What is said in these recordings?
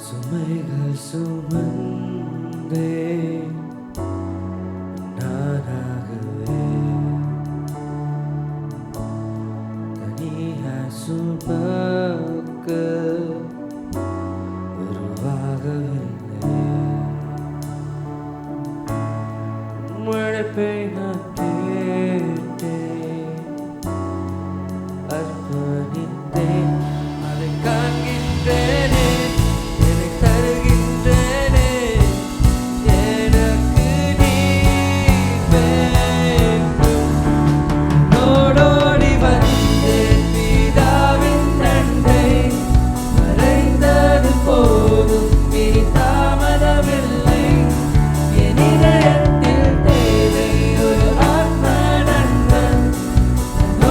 சுமைகள் சுமந்தே நானாகவே தனியாய் சுமக்க உருவாகவில்லை. உழைப்பை நான் கேட்டேன், அர்ப்பணித்தேன், அதை காண்கின்றேனே, என்னை தருகின்றேனே, எனக்கு நீ வேண்டும். ஓடோடி வந்தேன் பிதாவின் அன்பை, மறைந்தது போதும் இனி தாமதமில்லை. என் இதயத்தில் தேவை ஒரு ஆத்ம நண்பன்.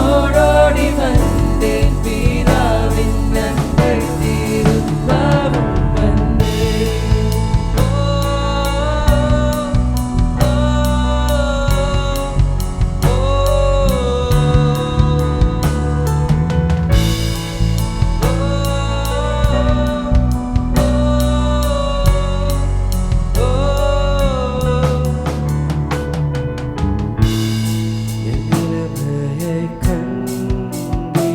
ஓடோடி வந்தேன் பிதாவின் அன்பை திரும்பவும் வந்தேன். என் நிலைமையை கண்டீர்,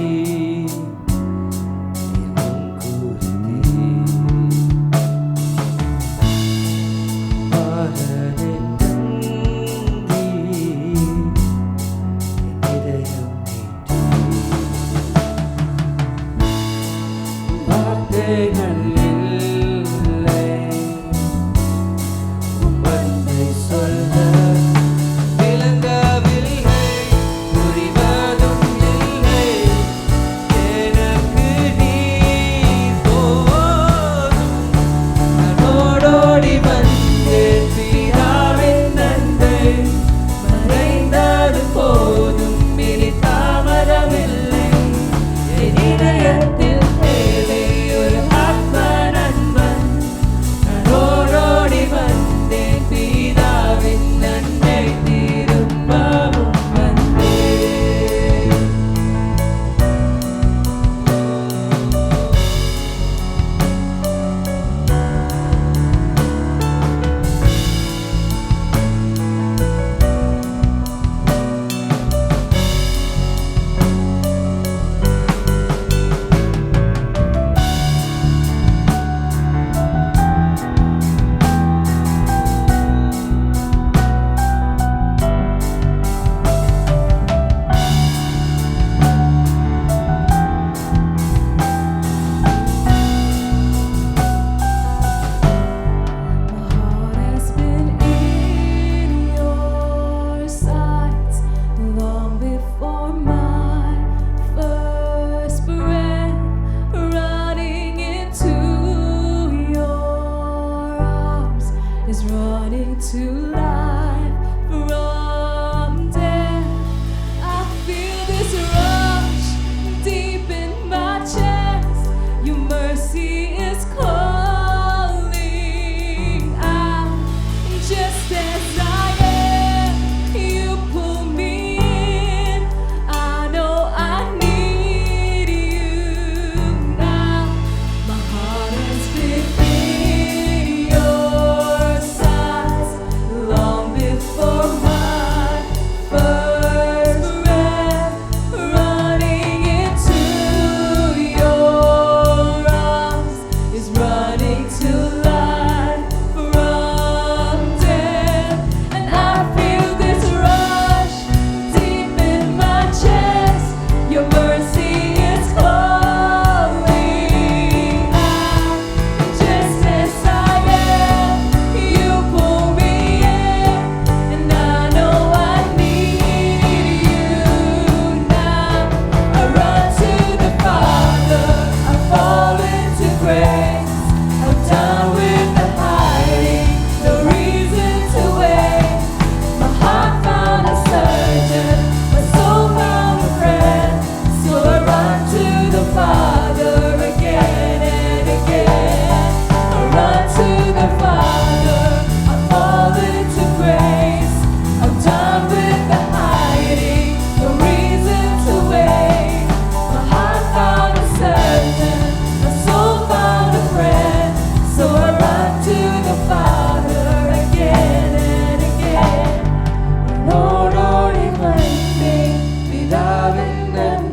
இன்னும் கூர்ந்தீர். பாலனை தந்தீர், என் இதயம் மீட்டீர். வார்த்தைகள் இல்லை, உம் அன்பை சொல்ல விளங்கவில்லை, புரிவதும் இல்லை. எனக்கு நீர் போதும். நான் ஓடோடி வந்தேன் பிதாவின் அன்பை, மறைந்தது போதும் இனி தாமதமில்லை. என் இதயத்தில் தேவை ஒரு ஆத்ம நண்பன். நான் ஓடோடி வந்தேன் பிதாவின் அன்பை திரும்பவும் வந்தேன். My heart has been in your sight long before my first breath, running into your arms is running to life from death. I feel this rush deep in my chest. Your mercy is calling out. Just as I am, you pull me in. I know I need you now. My heart has been in your sights long before my first breath, running into your arms நன்றி